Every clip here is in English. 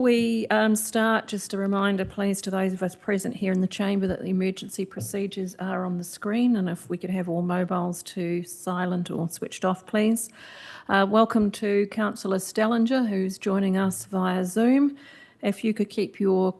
We start, just a reminder, please, to those of us present here in the chamber that the emergency procedures are on the screen, and if we could have all mobiles to silent or switched off, please. Welcome to Councillor Stellinger, who's joining us via Zoom. If you could keep your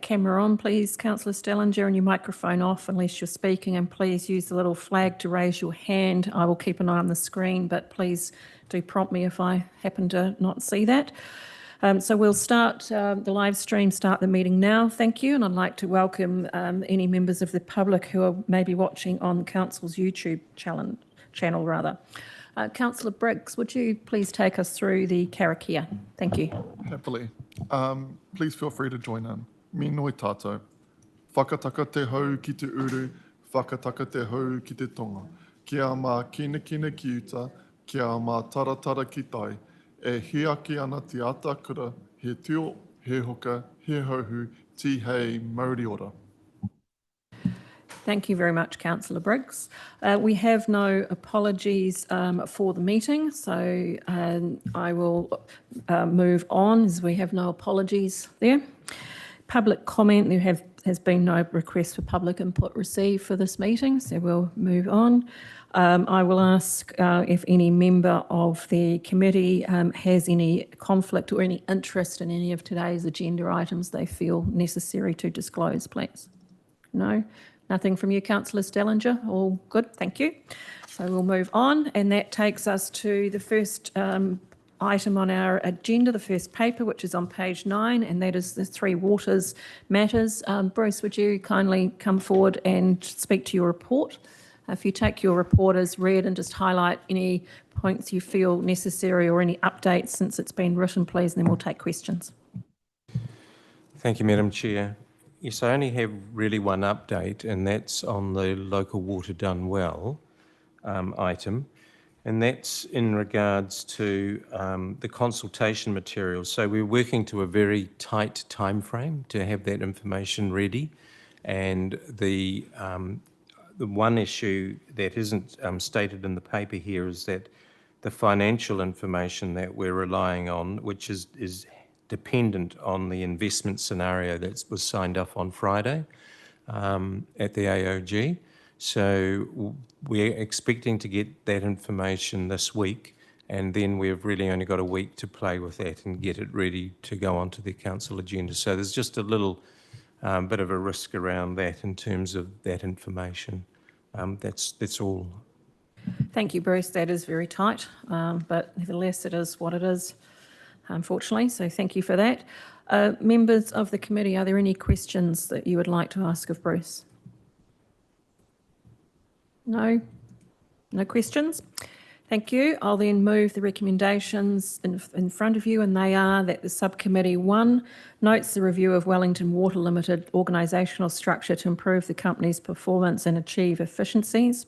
camera on, please, Councillor Stellinger, and your microphone off unless you're speaking, and please use the little flag to raise your hand. I will keep an eye on the screen, but please do prompt me if I happen to not see that. So we'll start the live stream, start the meeting now. Thank you. And I'd like to welcome any members of the public who are maybe watching on Council's YouTube channel. Councillor Briggs, would you please take us through the karakia? Thank you. Happily. Please feel free to join in. Mi noi tātou. Whakataka te hau ki te uru, whakataka te hau ki te tonga. Kia mā kina ki uta, kia mā taratara ki tai. E hiaki ana te ata kura, he tio, he hoka, he hohu, ti hei Māori ora. Thank you very much, Councillor Briggs. We have no apologies for the meeting, so I will move on as we have no apologies there. Public comment, there has been no request for public input received for this meeting, so we'll move on. I will ask if any member of the committee has any conflict or any interest in any of today's agenda items they feel necessary to disclose, please. No? Nothing from you, Councillor Stellinger? All good, thank you. So we'll move on, and that takes us to the first item on our agenda, the first paper, which is on page 9, and that is the Three Waters matters. Bruce, would you kindly come forward and speak to your report? If you take your report as read and just highlight any points you feel necessary or any updates since it's been written, please, and then we'll take questions. Thank you, Madam Chair. Yes, I only have really one update, and that's on the local water done well item, and that's in regards to the consultation materials. So we're working to a very tight time frame to have that information ready, and the one issue that isn't stated in the paper here is that the financial information that we're relying on, which is dependent on the investment scenario that was signed off on Friday at the AOG. So we're expecting to get that information this week, and then we've really only got a week to play with that and get it ready to go onto the council agenda. So there's just a little bit of a risk around that in terms of that information. That's all. Thank you, Bruce. That is very tight, but nevertheless, it is what it is, unfortunately. So thank you for that. Members of the committee, are there any questions that you would like to ask of Bruce? No? No questions? Thank you. I'll then move the recommendations in front of you, and they are that the Subcommittee 1 notes the review of Wellington Water Limited organisational structure to improve the company's performance and achieve efficiencies.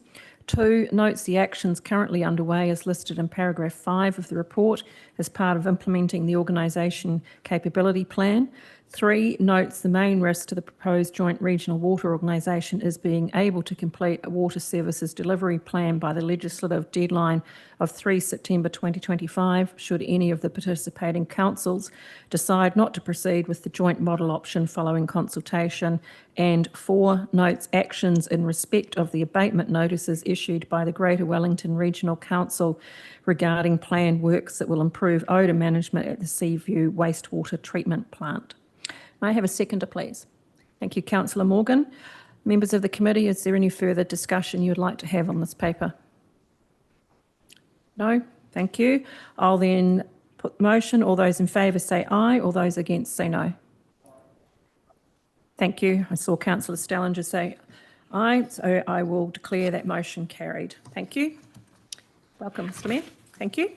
2, notes the actions currently underway as listed in paragraph 5 of the report as part of implementing the organisation capability plan. 3, notes the main risk to the proposed joint regional water organisation is being able to complete a water services delivery plan by the legislative deadline of 3 September 2025, should any of the participating councils decide not to proceed with the joint model option following consultation. And 4, notes actions in respect of the abatement notices issued by the Greater Wellington Regional Council regarding planned works that will improve odour management at the Seaview wastewater treatment plant. May I have a seconder, please? Thank you, Councillor Morgan. Members of the committee, is there any further discussion you would like to have on this paper? No? Thank you. I'll then put the motion. All those in favour say aye. All those against say no. Thank you. I saw Councillor Stellinger say aye, so I will declare that motion carried. Thank you. Welcome, Mr Mayor. Thank you.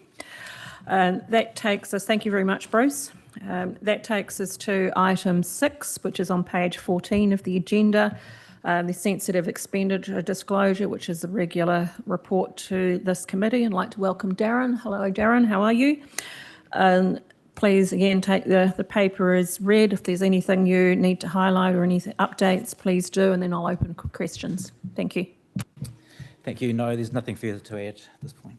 That takes us, thank you very much, Bruce. That takes us to item 6, which is on page 14 of the agenda, the sensitive expenditure disclosure, which is a regular report to this committee. I'd like to welcome Darren. Hello, Darren. How are you? Please, again, take the paper as read. If there's anything you need to highlight or any updates, please do, and then I'll open questions. Thank you. Thank you. No, there's nothing further to add at this point.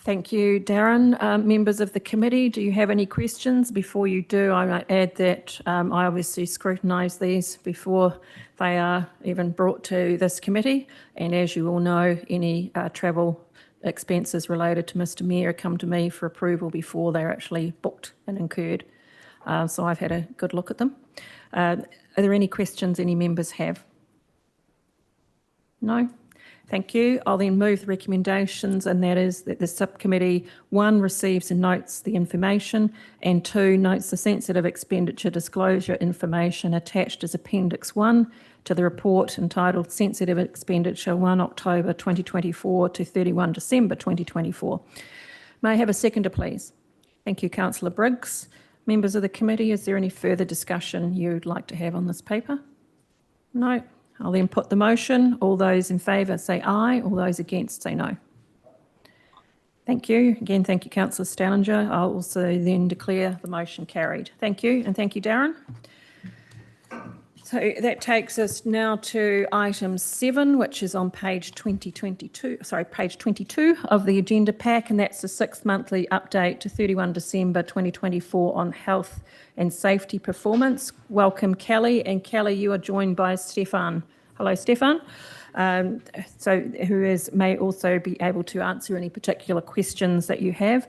Thank you, Darren. Members of the committee, do you have any questions? Before you do, I might add that I obviously scrutinise these before they are even brought to this committee. And as you all know, any travel expenses related to Mr Mayor come to me for approval before they're actually booked and incurred. So I've had a good look at them. Are there any questions any members have? No? Thank you. I'll then move the recommendations, and that is that the subcommittee 1 receives and notes the information, and 2 notes the sensitive expenditure disclosure information attached as Appendix 1 to the report entitled Sensitive Expenditure 1 October 2024 to 31 December 2024. May I have a seconder, please? Thank you, Councillor Briggs. Members of the committee, is there any further discussion you'd like to have on this paper? No. I'll then put the motion. All those in favour say aye. All those against say no. Thank you. Again, thank you, Councillor Stallinger. I'll also then declare the motion carried. Thank you, and thank you, Darren. So that takes us now to item 7, which is on page 22 of the agenda pack, and that's the 6th monthly update to 31 December 2024 on health and safety performance. Welcome, Kelly. And Kelly, you are joined by Stefan. Hello, Stefan. Who may also be able to answer any particular questions that you have.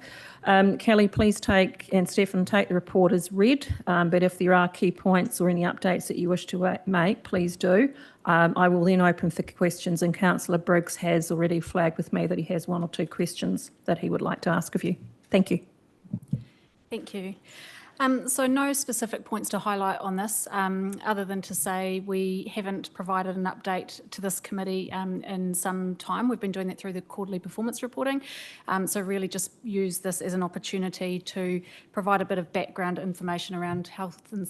Kelly, please and Stefan, take the report as read, but if there are key points or any updates that you wish to make, please do. I will then open for questions, and Councillor Briggs has already flagged with me that he has 1 or 2 questions that he would like to ask of you. Thank you. Thank you. So no specific points to highlight on this, other than to say we haven't provided an update to this committee in some time. We've been doing that through the quarterly performance reporting. So really just use this as an opportunity to provide a bit of background information around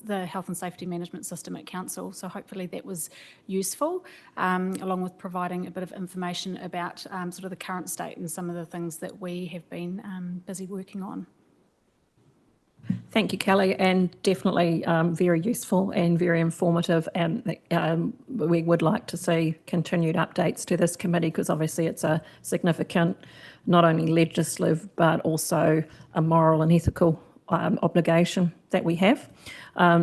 the health and safety management system at Council. So hopefully that was useful, along with providing a bit of information about sort of the current state and some of the things that we have been busy working on. Thank you, Kelly, and definitely very useful and very informative. And we would like to see continued updates to this committee, because obviously it's a significant, not only legislative, but also a moral and ethical obligation that we have.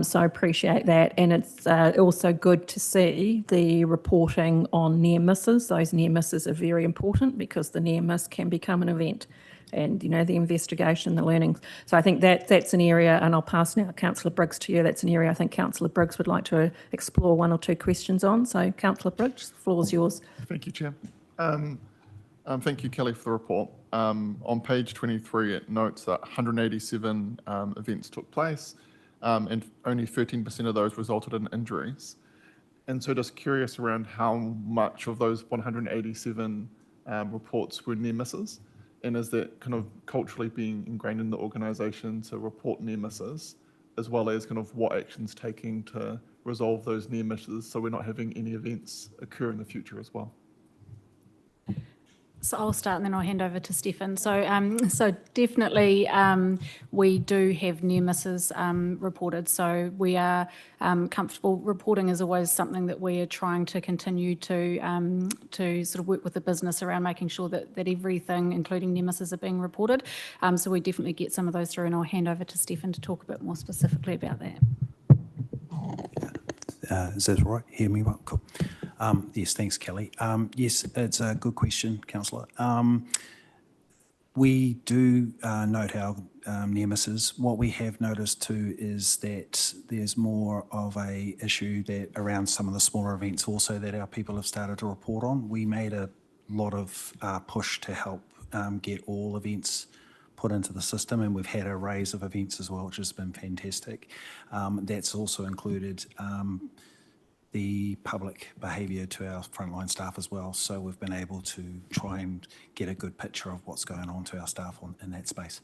So I appreciate that. And it's also good to see the reporting on near misses. Those near misses are very important, because the near miss can become an event. And, you know, the investigation, the learning. So I think that's an area, and I'll pass now Councillor Briggs to you. That's an area I think Councillor Briggs would like to explore 1 or 2 questions on. So Councillor Briggs, the floor is yours. Thank you, Chair. Thank you, Kelly, for the report. On page 23, it notes that 187 events took place, and only 13% of those resulted in injuries. And so just curious around how much of those 187 reports were near misses. And is that kind of culturally being ingrained in the organisation to report near misses, as well as kind of what actions taking to resolve those near misses so we're not having any events occur in the future as well? So I'll start and then I'll hand over to Stefan. So definitely we do have near misses reported. So we are comfortable. Reporting is always something that we are trying to continue to sort of work with the business around, making sure that everything, including near misses, are being reported. So we definitely get some of those through, and I'll hand over to Stefan to talk a bit more specifically about that. Is that all right? Hear me well? Cool. Yes, thanks, Kelly. Yes, it's a good question, Councillor. We do note our near misses. What we have noticed too is that there's more of a issue that around some of the smaller events also that our people have started to report on. We made a lot of push to help get all events put into the system, and we've had a raise of events as well, which has been fantastic. That's also included the public behaviour to our frontline staff as well. So we've been able to try and get a good picture of what's going on to our staff in that space.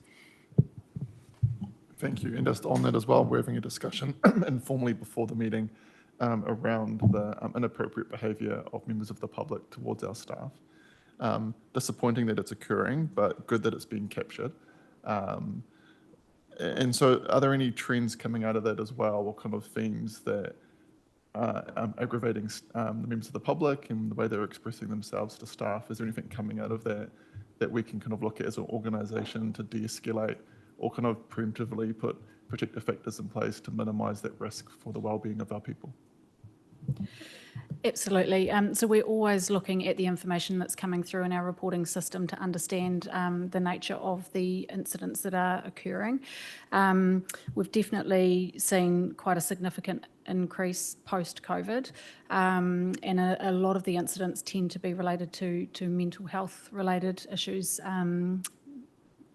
Thank you. And just on that as well, we're having a discussion informally before the meeting around the inappropriate behaviour of members of the public towards our staff. Disappointing that it's occurring, but good that it's being captured. And so are there any trends coming out of that as well? What kind of themes that aggravating the members of the public and the way they're expressing themselves to staff? Is there anything coming out of that that we can kind of look at as an organisation to de-escalate or kind of preemptively put protective factors in place to minimise that risk for the well-being of our people. Absolutely. So we're always looking at the information that's coming through in our reporting system to understand the nature of the incidents that are occurring. We've definitely seen quite a significant increase post-COVID, and a lot of the incidents tend to be related to mental health related issues.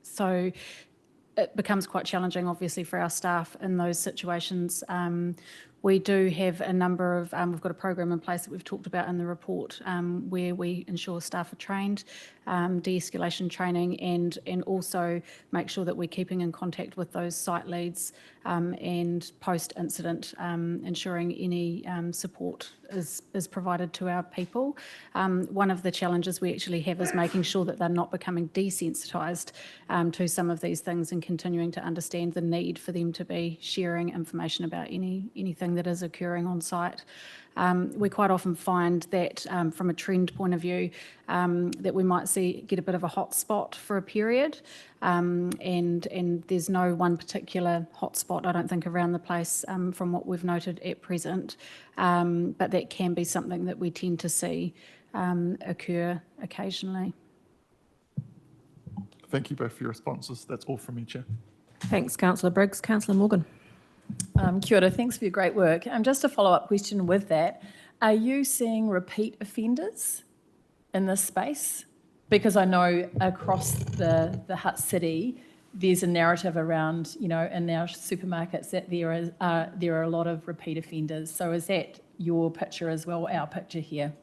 So it becomes quite challenging, obviously, for our staff in those situations. We do have a number of, we've got a program in place that we've talked about in the report where we ensure staff are trained, de-escalation training, and also make sure that we're keeping in contact with those site leads and post-incident, ensuring any support is provided to our people. One of the challenges we actually have is making sure that they're not becoming desensitised to some of these things and continuing to understand the need for them to be sharing information about anything that is occurring on site. We quite often find that from a trend point of view that we might get a bit of a hot spot for a period, and there's no one particular hot spot, I don't think, around the place from what we've noted at present, but that can be something that we tend to see occur occasionally. Thank you both for your responses. That's all from me, Chair. Thanks, Councillor Briggs. Councillor Morgan. Kia ora, thanks for your great work. Just a follow-up question with that. Are you seeing repeat offenders in this space? Because I know across the Hutt city, there's a narrative around, in our supermarkets that there are a lot of repeat offenders. So is that your picture as well, our picture here?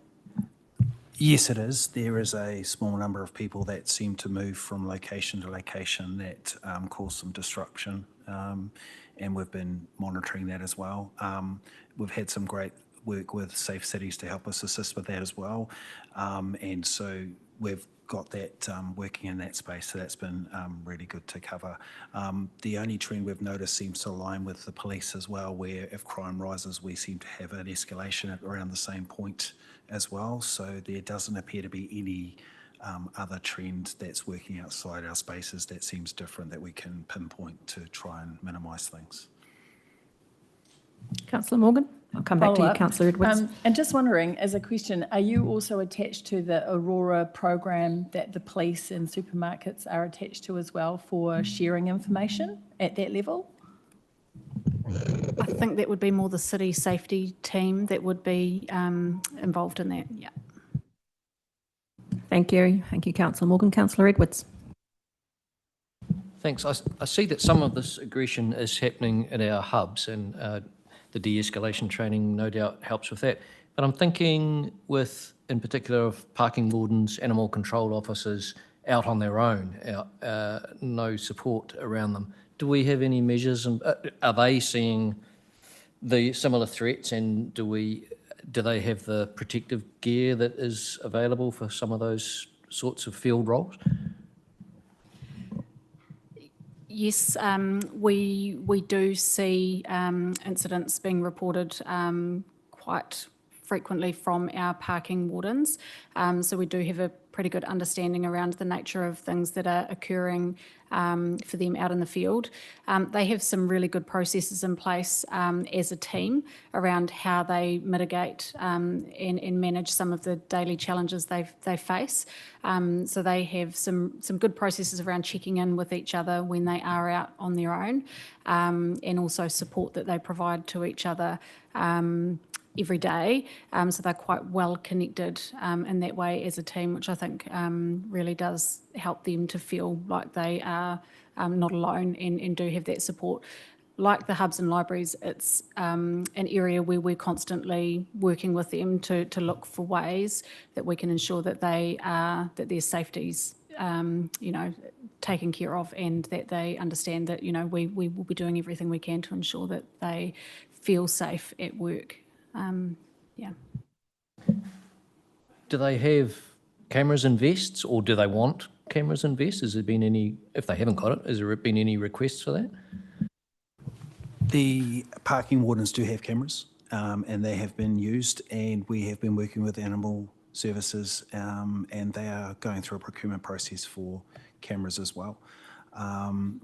Yes, it is. There is a small number of people that seem to move from location to location that cause some disruption, and we've been monitoring that as well. We've had some great work with Safe Cities to help us assist with that as well, and so we've got that working in that space, so that's been really good to cover. The only trend we've noticed seems to align with the police as well, where if crime rises, we seem to have an escalation at around the same point as well. So there doesn't appear to be any other trend that's working outside our spaces that seems different that we can pinpoint to try and minimise things. Councillor Morgan. I'll come back to you, Councillor Edwards. And just wondering, as a question, are you also attached to the Aurora program that the police and supermarkets are attached to as well for sharing information at that level? I think that would be more the city safety team that would be involved in that, yeah. Thank you. Thank you, Councillor Morgan. Councillor Edwards. Thanks. I see that some of this aggression is happening in our hubs, and the de-escalation training no doubt helps with that. But I'm thinking with, in particular, of parking wardens, animal control officers out on their own, no support around them. Do we have any measures, and are they seeing the similar threats, and do they have the protective gear that is available for some of those sorts of field roles? Yes, we do see incidents being reported quite frequently from our parking wardens. So we do have a pretty good understanding around the nature of things that are occurring for them out in the field. They have some really good processes in place as a team around how they mitigate and manage some of the daily challenges they face. So they have some good processes around checking in with each other when they are out on their own, and also support that they provide to each other every day. So they're quite well connected in that way as a team, which I think really does help them to feel like they are not alone and do have that support. Like the hubs and libraries, it's an area where we're constantly working with them to look for ways that we can ensure that that their safety's taken care of, and that they understand that we will be doing everything we can to ensure that they feel safe at work. Yeah. Do they have cameras and vests, or do they want cameras and vests? Has there been any, if they haven't got it, has there been any requests for that? The parking wardens do have cameras, and they have been used, and we have been working with animal services, and they are going through a procurement process for cameras as well.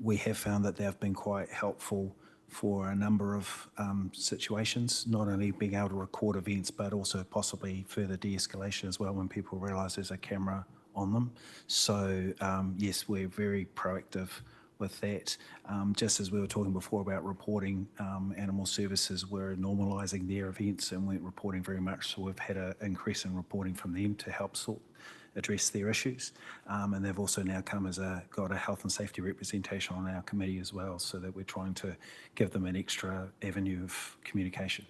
We have found that they have been quite helpful for a number of situations, not only being able to record events, but also possibly further de-escalation as well when people realise there's a camera on them. So yes, we're very proactive with that. Just as we were talking before about reporting, animal services were normalising their events and weren't reporting very much, so we've had an increase in reporting from them to help address their issues. And they've also now got a health and safety representation on our committee as well, so that we're trying to give them an extra avenue of communication.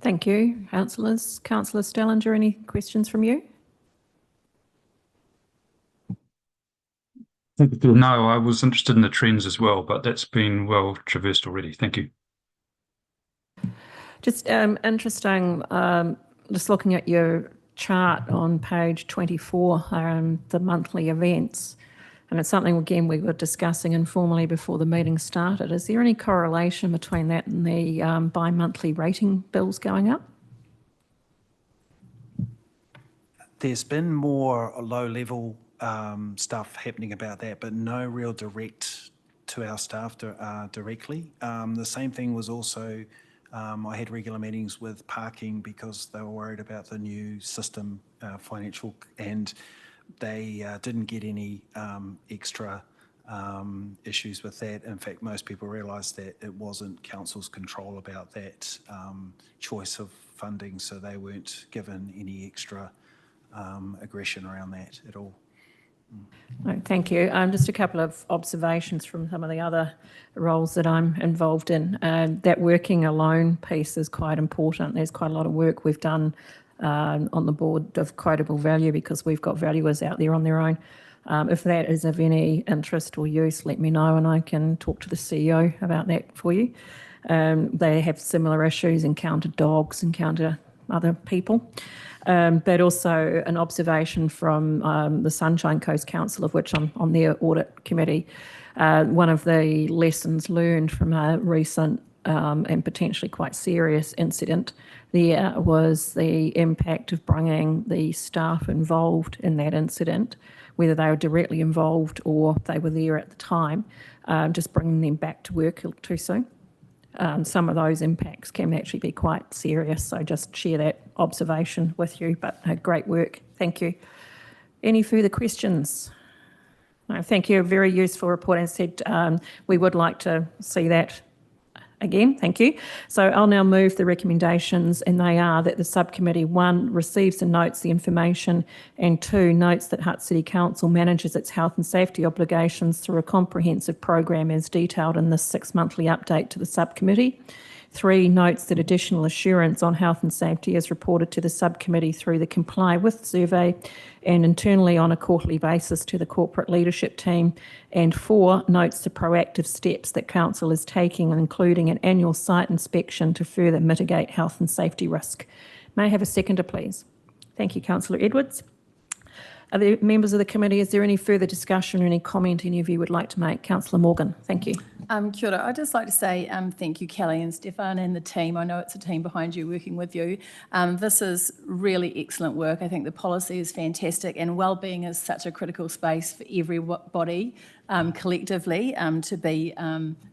Thank you, councillors. Councillor Stellinger, any questions from you? No, I was interested in the trends as well, but that's been well traversed already. Thank you. Just interesting, just looking at your chart on page 24, the monthly events, and it's something, again, we were discussing informally before the meeting started. Is there any correlation between that and the bi-monthly rating bills going up? There's been more low-level stuff happening about that, but no real direct to our staff directly. The same thing was also, I had regular meetings with parking because they were worried about the new system, financial, and they didn't get any extra issues with that. In fact, most people realised that it wasn't council's control about that choice of funding, so they weren't given any extra aggression around that at all. No, thank you. Just a couple of observations from some of the other roles that I'm involved in. That working alone piece is quite important. There's quite a lot of work we've done on the board of quotable value because we've got valuers out there on their own. If that is of any interest or use, let me know and I can talk to the CEO about that for you. They have similar issues, encounter dogs, encounter other people. But also an observation from the Sunshine Coast Council, of which I'm on their audit committee. One of the lessons learned from a recent and potentially quite serious incident there was the impact of bringing the staff involved in that incident, whether they were directly involved or they were there at the time, just bringing them back to work too soon. Some of those impacts can actually be quite serious, so just share that observation with you, but great work. Thank you. Any further questions? No, thank you. A very useful report. As said, we would like to see that again. Thank you. So I'll now move the recommendations, and they are that the subcommittee, 1, receives and notes the information, and 2, notes that Hutt City Council manages its health and safety obligations through a comprehensive program as detailed in this 6-monthly update to the subcommittee. 3, notes that additional assurance on health and safety is reported to the subcommittee through the Comply With survey and internally on a quarterly basis to the corporate leadership team. And 4, notes the proactive steps that Council is taking, including an annual site inspection to further mitigate health and safety risk. May I have a seconder, please? Thank you, Councillor Edwards. Are there members of the committee, is there any further discussion or any comment any of you would like to make? Councillor Morgan, thank you. Kia ora. I'd just like to say thank you, Kelly and Stefan and the team. I know it's a team behind you working with you. This is really excellent work. I think the policy is fantastic, and wellbeing is such a critical space for everybody collectively to be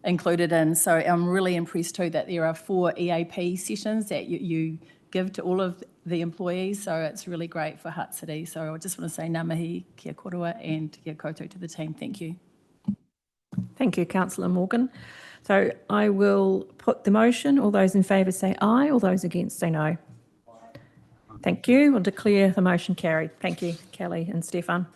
included in. So I'm really impressed too that there are 4 EAP sessions that you give to all of the employees, so it's really great for Hutt City. So I just want to say ngā mihi, kia korua, and kia koutou to the team. Thank you. Thank you, Councillor Morgan. So I will put the motion. All those in favour say aye, all those against say no. Thank you. I'll declare the motion carried. Thank you, Kelly and Stefan.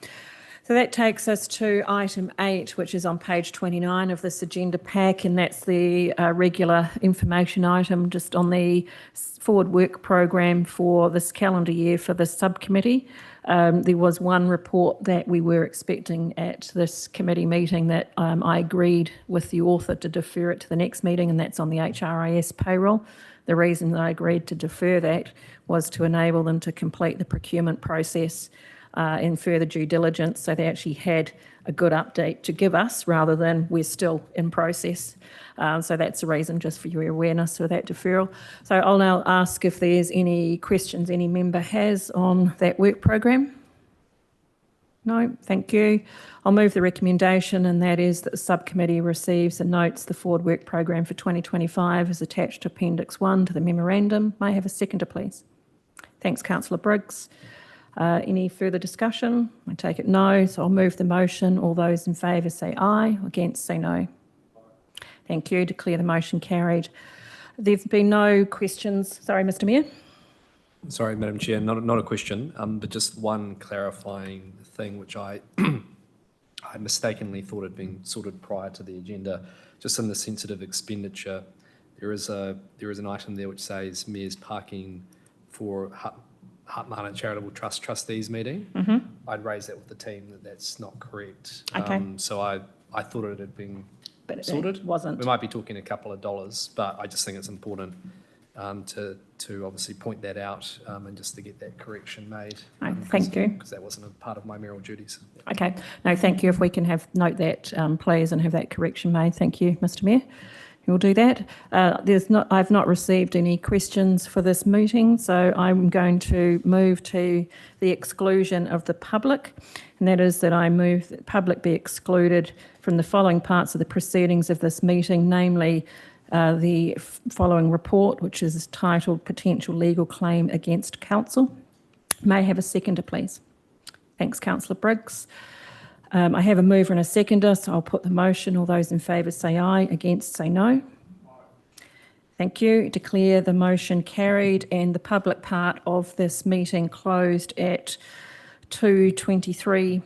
So that takes us to item 8, which is on page 29 of this agenda pack, and that's the regular information item just on the forward work program for this calendar year for the subcommittee. There was one report that we were expecting at this committee meeting that I agreed with the author to defer it to the next meeting, and that's on the HRIS payroll. The reason that I agreed to defer that was to enable them to complete the procurement process and further due diligence. So they actually had a good update to give us rather than we're still in process. So that's the reason, just for your awareness of that deferral. So I'll now ask if there's any questions any member has on that work program. No, thank you. I'll move the recommendation, and that is that the subcommittee receives and notes the forward work program for 2025 as attached to Appendix 1 to the memorandum. May I have a seconder, please? Thanks, Councillor Briggs. Any further discussion? I take it no, so I'll move the motion. All those in favour say aye, against say no. Thank you. Declare the motion carried. There've been no questions. Sorry, Mr Mayor. Sorry, Madam Chair, not a question, but just one clarifying thing which I I mistakenly thought had been sorted prior to the agenda. Just in the sensitive expenditure, there is an item there which says Mayor's parking for Hutt Mana Charitable Trust Trustees meeting. I'd raise that with the team that that's not correct. Okay. So I thought it had been But sorted. it wasn't. We might be talking a couple of dollars, but I just think it's important to obviously point that out and just to get that correction made. Thank you. Because that wasn't a part of my mayoral duties. Okay. No, thank you. If we can note that, please, and have that correction made. Thank you, Mr Mayor. We'll do that. I've not received any questions for this meeting, so I'm going to move to the exclusion of the public, and that is that I move that the public be excluded from the following parts of the proceedings of this meeting, namely the following report, which is titled Potential Legal Claim Against Council. May I have a seconder, please? Thanks, Councillor Briggs. I have a mover and a seconder, so I'll put the motion. All those in favour say aye, against say no. Thank you. Declare the motion carried and the public part of this meeting closed at 2:23 p.m.